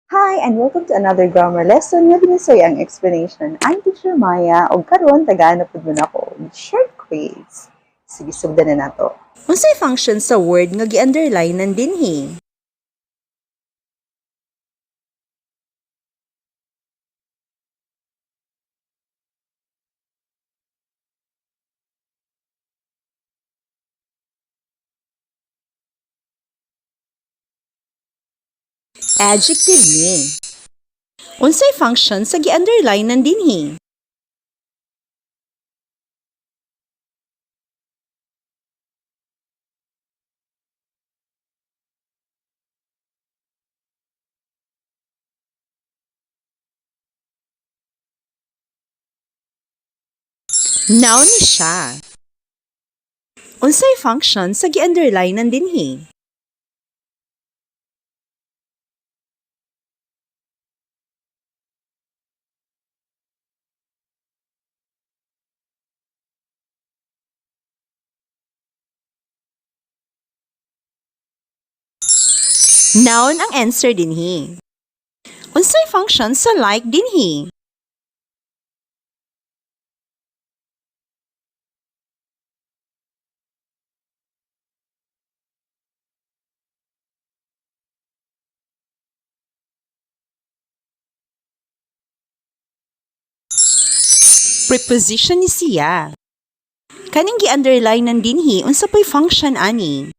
Hi, and welcome to another grammar lesson nga binisaya ang explanation. I'm Teacher Maya, o karon tagaan na pud mo nako with short quiz. Sige, sugdan na nato. Unsay function sa word nga gi-underline nan dinhi? Adjective ni. Unsay function sa gi-underline nan dinhi? Noun ni siya. Unsay function sa gi-underline nan dinhi? Noun ang answer dinhi. Unsay function sa like dinhi? Preposition ni siya. Kaning gi-underline nan dinhi unsa pay function ani?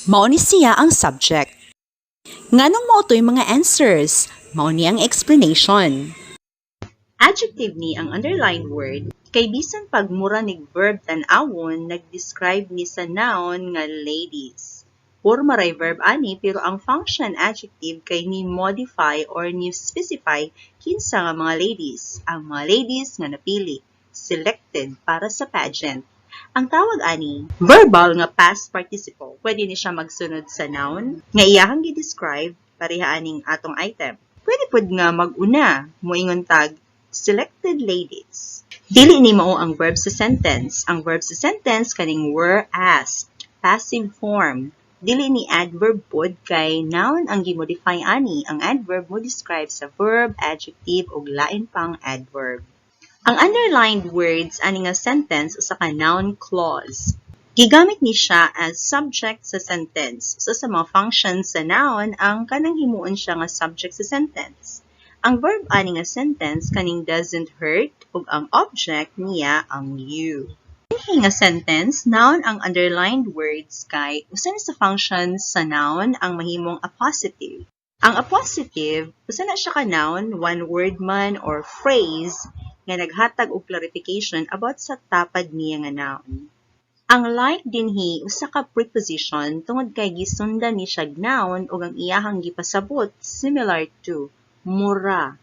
Mao ni siya ang subject. Nganong mao toy mga answers? Mao ni ang explanation. Adjective ni ang underlined word kay bisan pag mura nig verb tan-awon nag-describe ni sa noun nga ladies. Porma ray verb ani pero ang function adjective kay ni modify or ni specify kinsa nga mga ladies, ang mga ladies nga napili, selected para sa pageant. Ang tawag ani, verbal nga past participle. Pwede ni siya magsunod sa noun nga iyahang gi-describe pareha aning atong item. Pwede pud nga mag-una, moingon tag selected ladies. Dili ni mao ang verb sa sentence. Ang verb sa sentence kaning were asked, passive form. Dili ni adverb pod kay noun ang gimodify ani. Ang adverb mo describe sa verb, adjective ug lain pang adverb. Ang underlined words ani nga sentence usa ka noun clause. Gigamit ni siya as subject sa sentence. So sa mga functions sa noun ang kanang himuon siya nga subject sa sentence. Ang verb ani nga sentence kaning doesn't hurt ug ang object niya ang you. Dinhi nga sentence, noun ang underlined words kay usa ni sa functions sa noun ang mahimong appositive. Ang appositive, usa na siya ka noun, one word man or phrase nga naghatag og clarification about sa tapad niya nga noun. Ang like dinhi usa ka preposition tungod kay gisundan ni siya noun ug ang iyahang gipasabot similar to mura.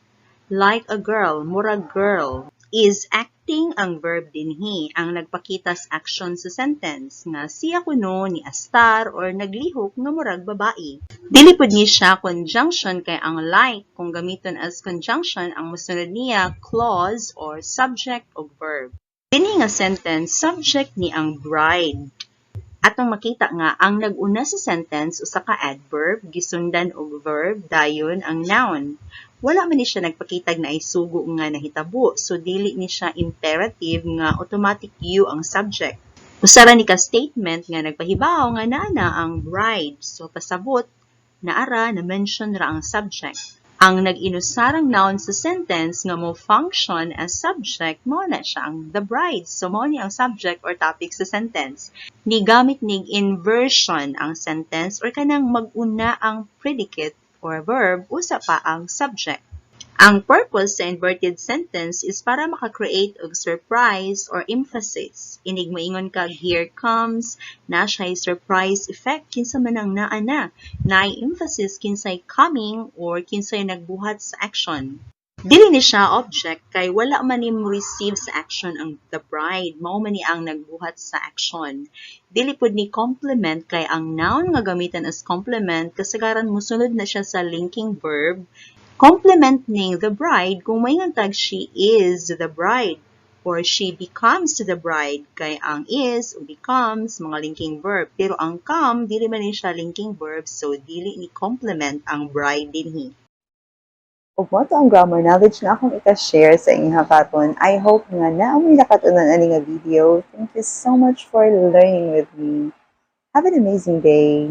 Like a girl, mura girl. Is acting ang verb dinhi ang nagpakita sa action sa sentence nga siya kuno ni astar or naglihok nga murag babae. Dili pud ni siya conjunction kay ang like kung gamiton as conjunction ang mosunod niya clause or subject o verb. Dinhi nga sentence subject ni ang bride. Atong makita nga ang nag-una sa sentence usa ka adverb gisundan og verb dayon ang noun. Wala man ni siya nagpakitag na ay sugo nga nahitabo so dili ni siya imperative nga automatic you ang subject. Usara ni ka statement nga nagpahibaw nga naa ang bride so pasabot naara na mention ra ang subject. Ang nag-inusarang noun sa sentence nga mo function as subject mo na siya ang the bride. So mo ni ang subject or topic sa sentence. Ni gamit nig inversion ang sentence or kanang mag-una ang predicate or verb usa pa ang subject. Ang purpose sa inverted sentence is para maka-create og surprise or emphasis. Inig moingon kag here comes, na siya'y surprise effect kinsa man ang naa na. Naay emphasis kinsay coming or kinsay nagbuhat sa action. Dili ni siya object kay wala man ni mo receive sa action ang the bride, mao man ni ang nagbuhat sa action. Dili pud ni complement kay ang noun nga gamitan as complement kasagaran mosunod na siya sa linking verb. Complement ning the bride kung may tag she is the bride or she becomes the bride kay ang is o becomes mga linking verb pero ang come dili man ni siya linking verb so dili ni complement ang bride dinhi. Ug mo to ang grammar knowledge nga akong ika-share sa inyo katon. I hope nga naamoy nakatunan ani nga video. Thank you so much for learning with me. Have an amazing day.